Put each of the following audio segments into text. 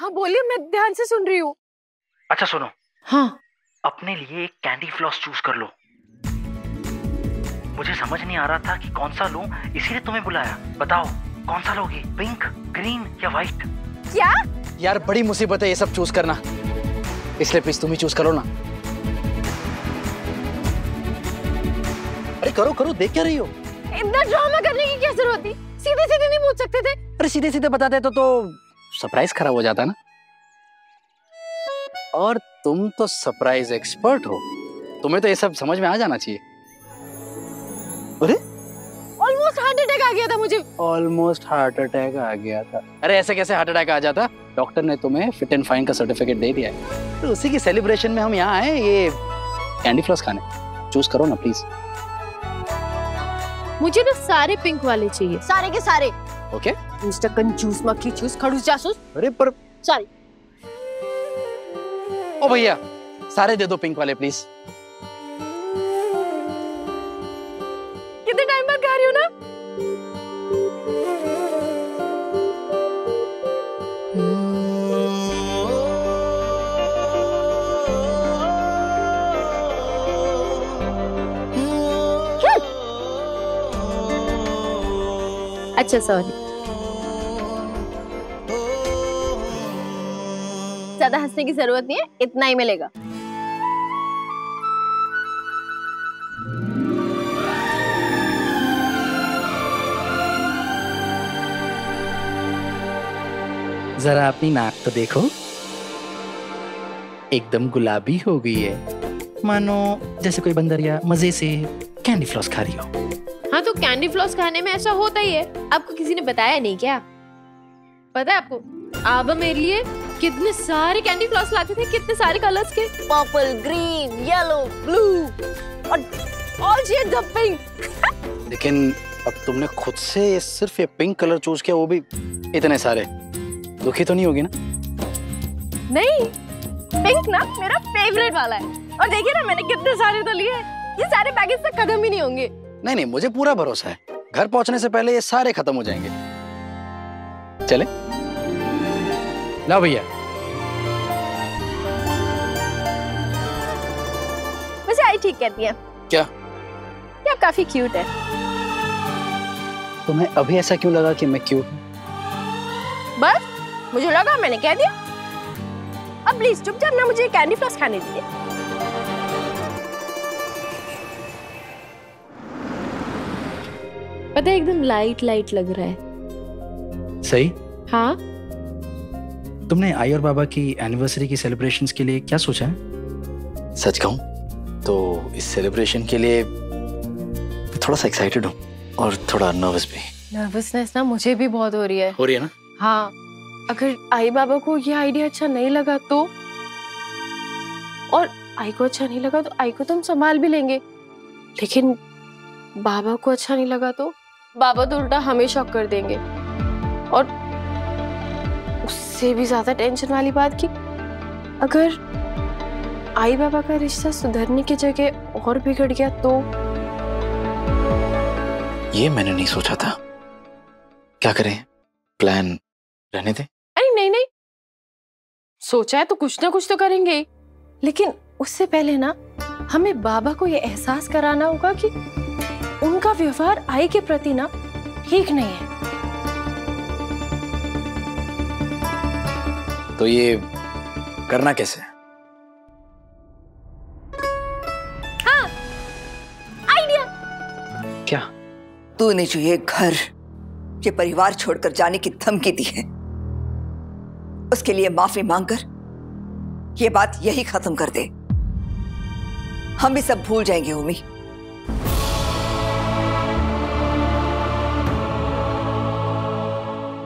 हाँ बोलिए, मैं ध्यान से सुन रही हूँ। अच्छा सुनो। हाँ। अपने लिए एक कैंडी फ्लॉस चूज कर लो। मुझे समझ नहीं आ रहा था कि कौन सा लूं, इसीलिए तुम्हें बुलाया। बताओ कौन सा लोगी, पिंक, ग्रीन या व्हाइट? क्या? यार बड़ी मुसीबत है ये सब चूज करना, इसलिए प्लीज तुम ही चूज करो ना। अरे करो करो, देख क्या रही हो? इतना ड्रामा करने की क्या जरूरत थी? सीधे सीधे नहीं पूछ सकते थे? अरे सीधे सीधे बताते तो सरप्राइज खराब हो जाता ना। और तुम तो सरप्राइज एक्सपर्ट हो, तुम्हें तो ये सब समझ में आ जाना चाहिए। अरे ऑलमोस्ट हार्ट अटैक आ गया था मुझे। ऑलमोस्ट हार्ट अटैक आ गया था? अरे ऐसे कैसे हार्ट अटैक आ जाता? डॉक्टर ने तुम्हें फिट एंड फाइन का सर्टिफिकेट दे दिया है, तो उसी की सेलिब्रेशन में हम यहाँ आए ये कैंडी फ्लॉस खाने। चूज करो ना प्लीज। मुझे तो सारे पिंक वाले चाहिए, सारे के सारे। ओके। मिस्टर कंजूस, मक्खी चूस, खड़ूस जासूस। अरे पर सारे। ओ भैया सारे दे दो पिंक वाले प्लीज। कितने टाइम बाद खा रही हो ना? अच्छा सॉरी, ज्यादा हंसने की जरूरत नहीं है, इतना ही मिलेगा। जरा अपनी नाक तो देखो, एकदम गुलाबी हो गई है, मानो जैसे कोई बंदरिया मजे से कैंडी फ्लॉस खा रही हो। हाँ तो कैंडी फ्लॉस खाने में ऐसा होता ही है, आपको किसी ने बताया नहीं क्या? पता है आपको, आबा मेरे लिए कितने सारे कैंडी फ्लॉस लाते थे, कितने सारे कलर्स के, पर्पल, ग्रीन, येलो, ब्लू और ऑल शेड्स ऑफ पिंक। लेकिन अब तुमने खुद से सिर्फ ये पिंक कलर चूज किया, वो भी इतने सारे, दुखी तो नहीं होगी ना? नहीं, पिंक ना मेरा फेवरेट वाला है। और देखिए ना मैंने कितने सारे तो लिए, ये सारे पैकेज तक खत्म ही नहीं होंगे। नहीं नहीं, मुझे पूरा भरोसा है, घर पहुंचने से पहले ये सारे खत्म हो जाएंगे। चले लाओ भैया। वैसे आई ठीक कहती है। क्या? कि आप काफी क्यूट है। तुम्हें अभी ऐसा क्यों लगा कि मैं क्यूट हूँ? बस मुझे लगा, मैंने कह दिया। अब प्लीज चुपचाप ना मुझे कैंडी फ्लॉस खाने दीजिए। पता है एकदम लाइट लाइट लग रहा है। सही। हाँ। तुमने आई और बाबा की एनिवर्सरी की सेलिब्रेशंस के लिए क्या सोचा है? सच कहूं तो इस सेलिब्रेशन के लिए थोड़ा सा एक्साइटेड हूँ और थोड़ा नर्वस भी। नर्वसनेस ना मुझे भी बहुत हो रही है। हो रही है ना? हाँ, अगर आई बाबा को ये आइडिया अच्छा नहीं लगा तो, और आई को अच्छा नहीं लगा तो आई को तो हम संभाल भी लेंगे, लेकिन बाबा को अच्छा नहीं लगा तो बाबा तो उल्टा हमें शॉक कर देंगे। और उससे भी ज्यादा टेंशन वाली बात कि अगर आई बाबा का रिश्ता सुधरने की जगह और बिगड़ गया तो। ये मैंने नहीं सोचा था। क्या करें? प्लान रहने दे? अरे नहीं नहीं, सोचा है तो कुछ ना कुछ तो करेंगे ही, लेकिन उससे पहले ना हमें बाबा को ये एहसास कराना होगा कि उनका व्यवहार आई के प्रति ना ठीक नहीं है। तो ये करना कैसे? हाँ, आइडिया। क्या? तूने जो ये घर, ये परिवार छोड़कर जाने की धमकी दी है, उसके लिए माफी मांगकर ये बात यही खत्म कर दे। हम भी सब भूल जाएंगे उमी।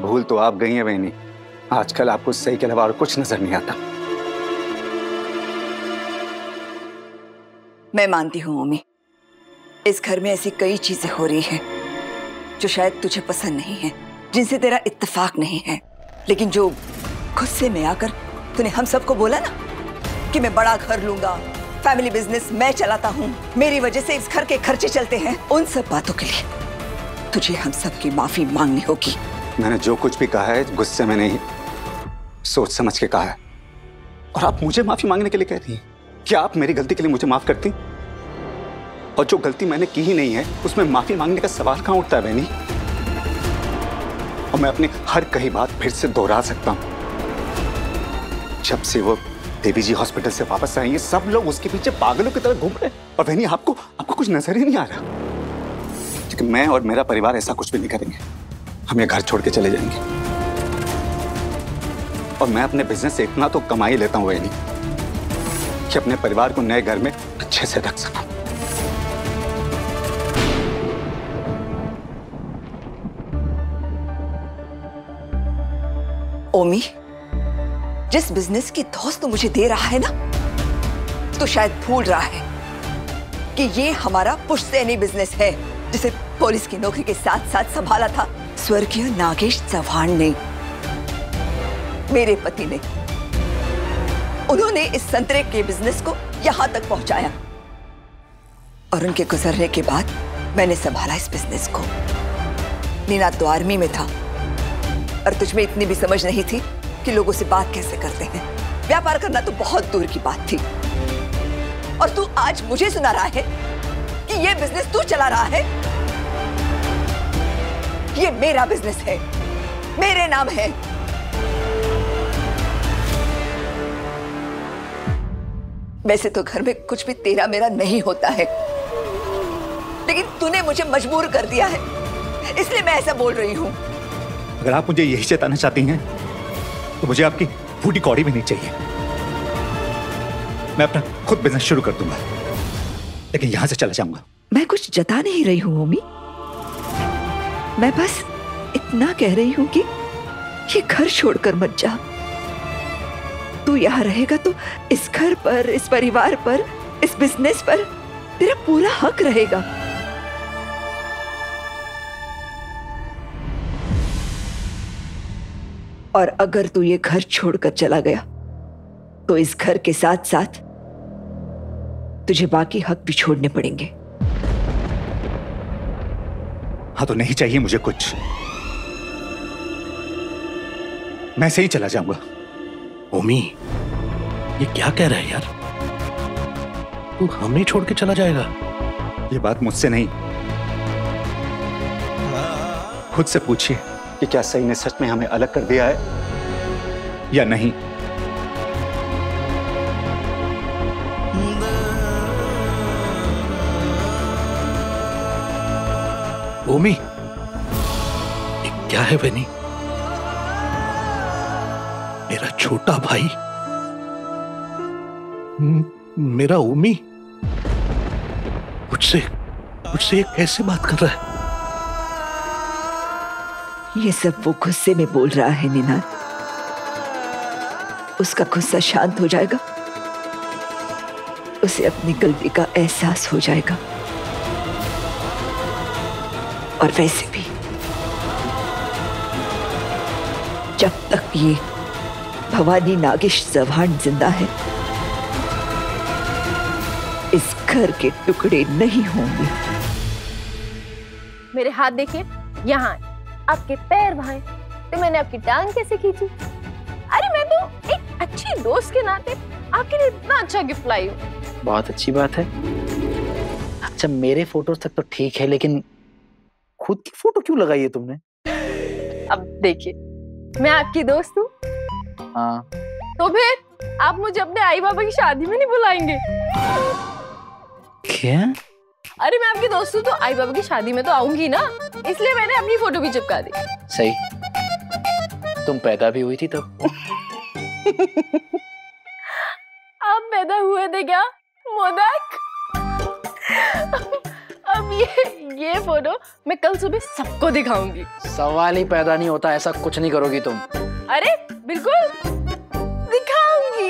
भूल तो आप गई हैं बहनी, आजकल आपको सही के अलावा और कुछ नजर नहीं आता। मैं मानती हूं उमी, इस घर में ऐसी कई चीजें हो रही हैं जो शायद तुझे पसंद नहीं है, जिनसे तेरा इत्तेफाक नहीं है, लेकिन जो गुस्से में आकर तूने हम सबको बोला ना कि मैं बड़ा घर लूंगा, फैमिली बिजनेस मैं चलाता हूं, मेरी वजह से इस घर के खर्चे चलते हैं, उन सब बातों के लिए तुझे हम सब की माफी मांगनी होगी। मैंने जो कुछ भी कहा है गुस्से में नहीं, सोच समझ के कहा है, और आप मुझे माफी मांगने के लिए कह रही हैं। क्या आप मेरी गलती के लिए मुझे माफ करती? और जो गलती मैंने की ही नहीं है उसमें माफी मांगने का सवाल कहां उठता है बहनी? और मैं अपनी हर कही बात फिर से दोहरा सकता हूं। जब से वो देवी जी हॉस्पिटल से वापस आई हैं, सब लोग उसके पीछे पागलों की तरह घूम रहे हैं। और बहनी आपको कुछ नजर ही नहीं आ रहा, क्योंकि मैं और मेरा परिवार ऐसा कुछ भी नहीं करेंगे। हम ये घर छोड़ के चले जाएंगे, और मैं अपने बिजनेस से इतना तो कमा ही लेता हूं बहनी कि अपने परिवार को नए घर में अच्छे से रख सकूं। ओमी, जिस बिजनेस की धौंस तू मुझे दे रहा है ना, तो शायद भूल रहा है कि ये हमारा पुश्तैनी बिजनेस है, जिसे पुलिस की नौकरी के साथ साथ संभाला था स्वर्गीय नागेश चौहान ने, मेरे पति ने। उन्होंने इस संतरे के बिजनेस को यहां तक पहुंचाया, और उनके गुजरने के बाद मैंने संभाला इस बिजनेस को। नीना तो आर्मी में था, और तुझमें इतनी भी समझ नहीं थी कि लोगों से बात कैसे करते हैं। व्यापार करना तो बहुत दूर की बात थी, और तू आज मुझे सुना रहा है कि ये बिजनेस तू चला रहा है। ये मेरा बिजनेस है, मेरे नाम है। वैसे तो घर में कुछ भी तेरा मेरा नहीं होता है, लेकिन तूने मुझे मजबूर कर दिया है, इसलिए मैं ऐसा बोल रही हूं। अगर आप मुझे यही चेताना चाहती हैं तो मुझे आपकी फूटी कौड़ी भी नहीं चाहिए। मैं अपना खुद बिजनेस शुरू कर दूंगा, लेकिन यहां से चला जाऊंगा। मैं कुछ जता नहीं रही हूं ओमी, मैं बस इतना कह रही हूं कि ये घर छोड़कर मत जा। तू यहां रहेगा तो इस घर पर, इस परिवार पर, इस बिजनेस पर तेरा पूरा हक रहेगा। और अगर तू ये घर छोड़कर चला गया तो इस घर के साथ साथ तुझे बाकी हक भी छोड़ने पड़ेंगे। हाँ, तो नहीं चाहिए मुझे कुछ, मैं से ही चला जाऊंगा। ओमी, ये क्या कह रहा है यार? तू हमें छोड़ के चला जाएगा? ये बात मुझसे नहीं, खुद से पूछिए कि क्या सही ने सच में हमें अलग कर दिया है या नहीं। ओमी, ये क्या है बनी? मेरा छोटा भाई, मेरा ओमी मुझसे कैसे बात कर रहा है? ये सब वो गुस्से में बोल रहा है निनाद। उसका गुस्सा शांत हो जाएगा, उसे अपनी गलती का एहसास हो जाएगा। और वैसे भी जब तक ये भवानी नागेश चौहान जिंदा है, इस घर के टुकड़े नहीं होंगे। मेरे हाथ देखिए, यहाँ आपके पैर वहां, तो मैंने आपकी टांग कैसे खींची? अरे मैं तो एक अच्छी दोस्त के नाते आपके लिए इतना अच्छा गिफ्ट लाई हूँ। बहुत अच्छी बात है। अच्छा, मेरे फोटोज तक तो ठीक है, लेकिन खुद की फोटो क्यों लगाई है तुमने? अब देखिए, मैं आपकी दोस्त हूँ। हाँ, तो फिर आप मुझे अपने आई बाबा की शादी में नहीं बुलाएंगे? क्या? अरे मैं आपकी दोस्त हूँ तो आई बाबा की शादी में तो आऊंगी ना, इसलिए मैंने अपनी फोटो भी चिपका दी। सही, तुम पैदा भी हुई थी तब। आप पैदा हुए थे क्या मोदक? अब ये फोटो मैं कल सुबह सबको दिखाऊंगी। सवाल ही पैदा नहीं होता, ऐसा कुछ नहीं करोगी तुम। अरे बिल्कुल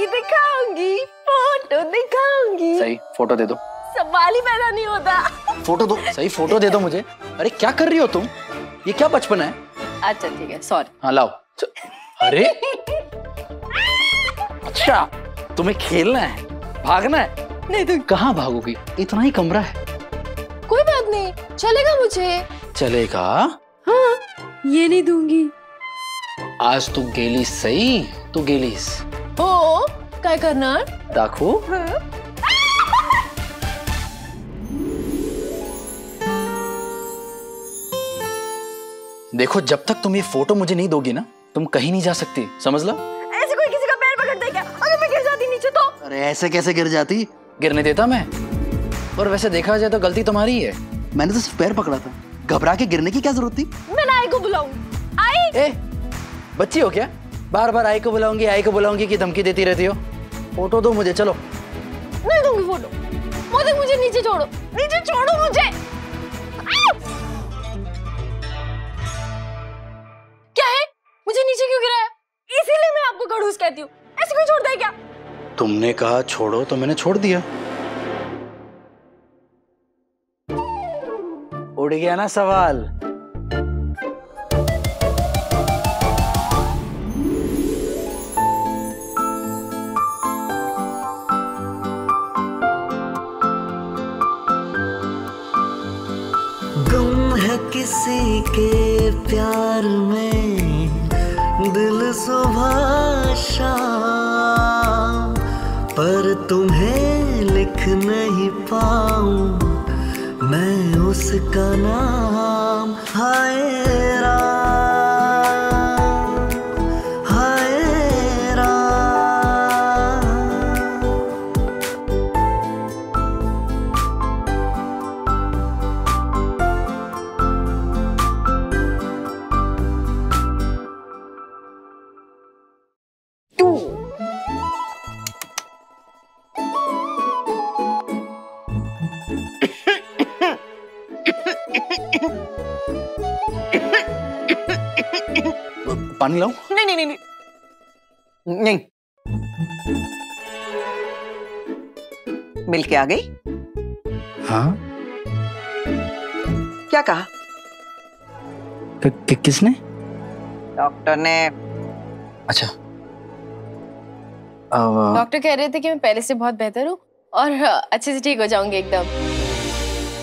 दिखाऊंगी, फोटो दिखाऊंगी। सही, फोटो दे दो। सवाल ही पैदा नहीं होता। फोटो दो, सही फोटो दे दो मुझे। अरे क्या कर रही हो तुम? ये क्या बचपन है? अच्छा ठीक है, सॉरी। हाँ लाओ। अरे अच्छा, तुम्हें खेलना है, भागना है? नहीं, तुम कहाँ भागोगी? इतना ही कमरा है। कोई बात नहीं, चलेगा मुझे। चलेगा? हाँ, ये नहीं दूंगी। आज तुम गेली सही तू गेलीस. हो काय करणार? दाखवू? देखो, जब तक तुम ये फोटो मुझे नहीं दोगी ना, तुम कहीं नहीं जा सकती, समझ लो. ऐसे कोई किसी का पैर पकड़ता है क्या? अगर मैं गिर जाती नीचे तो? अरे ऐसे कैसे गिर जाती? गिरने देता मैं? और वैसे देखा जाए तो गलती तुम्हारी है. मैंने तो सिर्फ पैर पकड़ा था. घबरा के गिरने की क्या जरूरत थी? मैं आई को बुलाऊंगी. आई? ए, बच्ची हो क्या? बार बार आई को बुलाऊंगी की धमकी देती रहती हो. फोटो दो मुझे, चलो. नहीं दूंगी फोटो. मोदक मुझे नीचे छोड़ो. नीचे छोड़ो मुझे. क्या है? मुझे नीचे क्यों गिराया? इसीलिए मैं आपको खड़ूस कहती हूँ. ऐसे कोई छोड़ता है क्या? तुमने कहा छोड़ो तो मैंने छोड़ दिया. उड़ गया ना सवाल. गुम है किसी के प्यार में दिल सुबह शाम, पर तुम्हें लिख नहीं पाऊं मैं उसका नाम. हाय राम, हाय राम. पानी लाऊं? नहीं नहीं नहीं नहीं. मिल के आ गई? हाँ. क्या कहा? किसने? डॉक्टर ने. अच्छा. डॉक्टर कह रहे थे कि मैं पहले से बहुत बेहतर हूँ और अच्छे से ठीक हो जाऊंगी एकदम,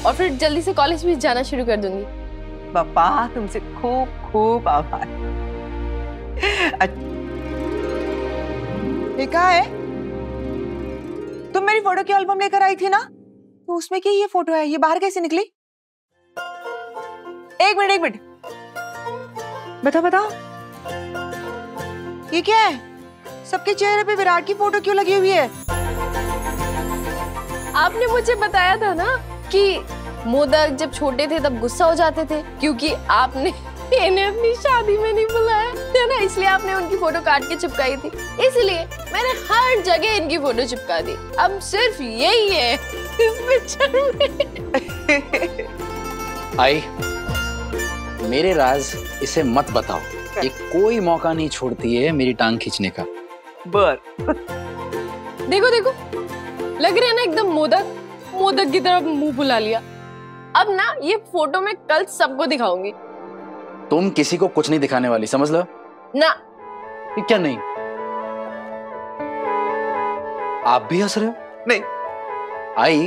और फिर जल्दी से कॉलेज भी जाना शुरू कर दूंगी. पापा तुमसे खूब खूब आभार. देखा है, तुम मेरी फोटो की एल्बम लेकर आई थी ना, तो उसमें क्या ये फोटो है? ये बाहर कैसे निकली? एक मिनट बताओ बताओ, ये क्या है? सबके चेहरे पे विराट की फोटो क्यों लगी हुई है? आपने मुझे बताया था ना कि मोदक जब छोटे थे तब गुस्सा हो जाते थे क्योंकि आपने इन्हें अपनी शादी में नहीं बुलाया है ना, इसलिए आपने उनकी फोटो काट के चिपकाई थी. इसलिए मैंने हर जगह इनकी फोटो चिपका दी. अब सिर्फ यही है इस पिक्चर में. आई, मेरे राज इसे मत बताओ. ये कोई मौका नहीं छोड़ती है मेरी टांग खींचने का. देखो देखो, लग रहा है ना एकदम मोदक की तरफ मुंह बुला लिया. अब ना ये फोटो मैं कल सबको दिखाऊंगी. तुम किसी को कुछ नहीं दिखाने वाली, समझ लो ना. ये क्या नहीं? आप भी हंस रहे हो? नहीं. आई,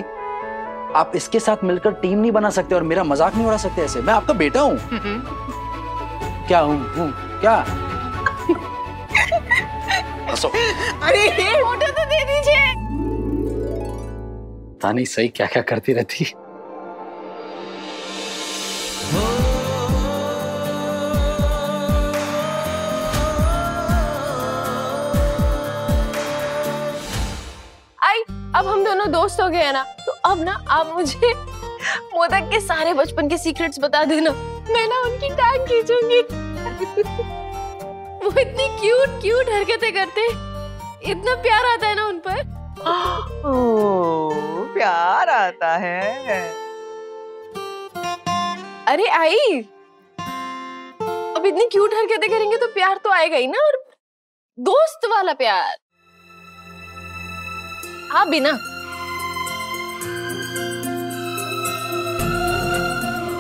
आप इसके साथ मिलकर टीम नहीं बना सकते और मेरा मजाक नहीं उड़ा सकते ऐसे. मैं आपका बेटा हूं. क्या हूं? क्या? हंसो. अरे फोटो तो दे दीजिए. पता नहीं सही क्या क्या करती रहती. अब हम दोनों दोस्त हो गए हैं ना, तो अब ना आप मुझे मोदक के सारे बचपन के सीक्रेट्स बता देना. मैं ना उनकी टांग खींचूंगी. वो इतनी क्यूट हरकतें करते, इतना प्यार आता है ना उन पर. ओह, प्यार आता है. अरे आई, अब इतनी क्यूट हरकतें करेंगे तो प्यार तो आएगा ही ना, और दोस्त वाला प्यार. आप भी ना.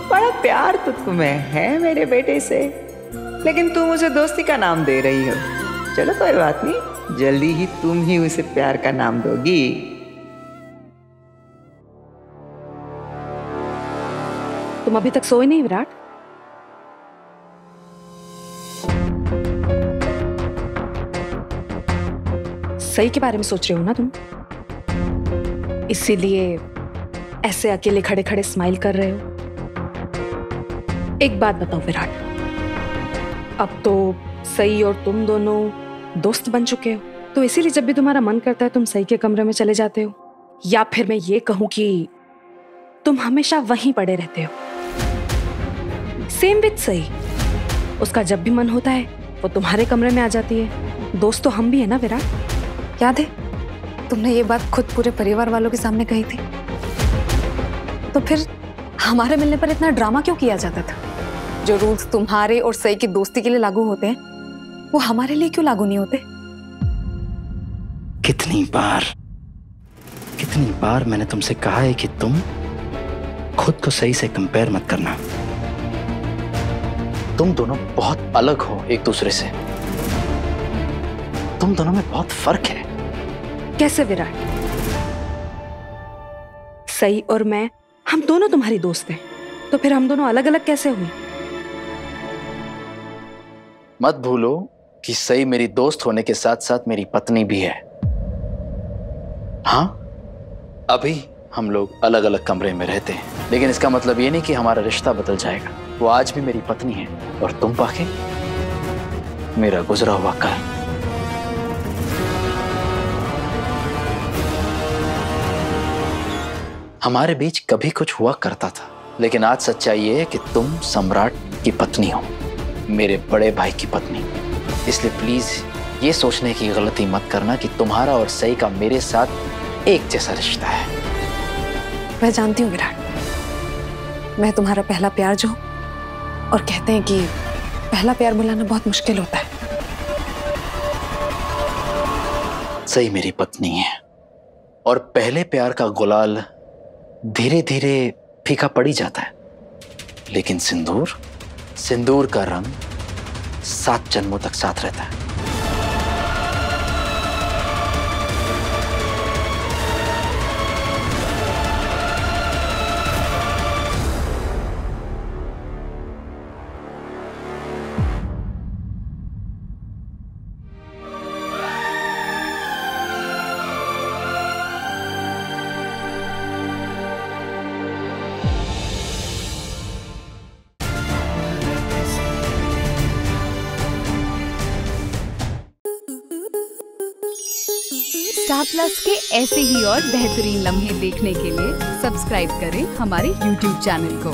बड़ा प्यार तो तुम्हें है मेरे बेटे से, लेकिन तुम उसे दोस्ती का नाम दे रही हो. चलो कोई बात नहीं, जल्दी ही तुम ही उसे प्यार का नाम दोगी. तुम अभी तक सोए नहीं विराट? सही के बारे में सोच रहे हो ना तुम, इसीलिए ऐसे अकेले खड़े खड़े स्माइल कर रहे हो। एक बात बताओ विराट, अब तो सई और तुम दोनों दोस्त बन चुके हो, तो इसीलिए जब भी तुम्हारा मन करता है तुम सई के कमरे में चले जाते हो, या फिर मैं ये कहूं कि तुम हमेशा वहीं पड़े रहते हो। सेम विद सई, उसका जब भी मन होता है वो तुम्हारे कमरे में आ जाती है। दोस्त तो हम भी है ना विराट। याद है तुमने ये बात खुद पूरे परिवार वालों के सामने कही थी, तो फिर हमारे मिलने पर इतना ड्रामा क्यों किया जाता था? जो रूल्स तुम्हारे और सई की दोस्ती के लिए लागू होते हैं वो हमारे लिए क्यों लागू नहीं होते? कितनी बार मैंने तुमसे कहा है कि तुम खुद को सही से कंपेयर मत करना। तुम दोनों बहुत अलग हो एक दूसरे से, तुम दोनों में बहुत फर्क है। कैसे विराट? सई और मैं, हम दोनों तुम्हारी दोस्त हैं, तो फिर हम दोनों अलग अलग कैसे हुए? मत भूलो कि सई मेरी दोस्त होने के साथ साथ मेरी पत्नी भी है। हाँ, अभी हम लोग अलग अलग कमरे में रहते हैं, लेकिन इसका मतलब ये नहीं कि हमारा रिश्ता बदल जाएगा। वो आज भी मेरी पत्नी है और तुम पाके मेरा गुजरा हुआ कल। हमारे बीच कभी कुछ हुआ करता था, लेकिन आज सच्चाई ये है कि तुम सम्राट की पत्नी हो, मेरे बड़े भाई की पत्नी। इसलिए प्लीज ये सोचने की गलती मत करना कि तुम्हारा और सई का मेरे साथ एक जैसा रिश्ता है। मैं जानती हूँ विराट, मैं तुम्हारा पहला प्यार जो, और कहते हैं कि पहला प्यार बुलाना बहुत मुश्किल होता है। सई मेरी पत्नी है और पहले प्यार का गुलाल धीरे धीरे फीका पड़ ही जाता है, लेकिन सिंदूर का रंग 7 जन्मों तक साथ रहता है। स्टार प्लस के ऐसे ही और बेहतरीन लम्हे देखने के लिए सब्सक्राइब करें हमारे YouTube चैनल को।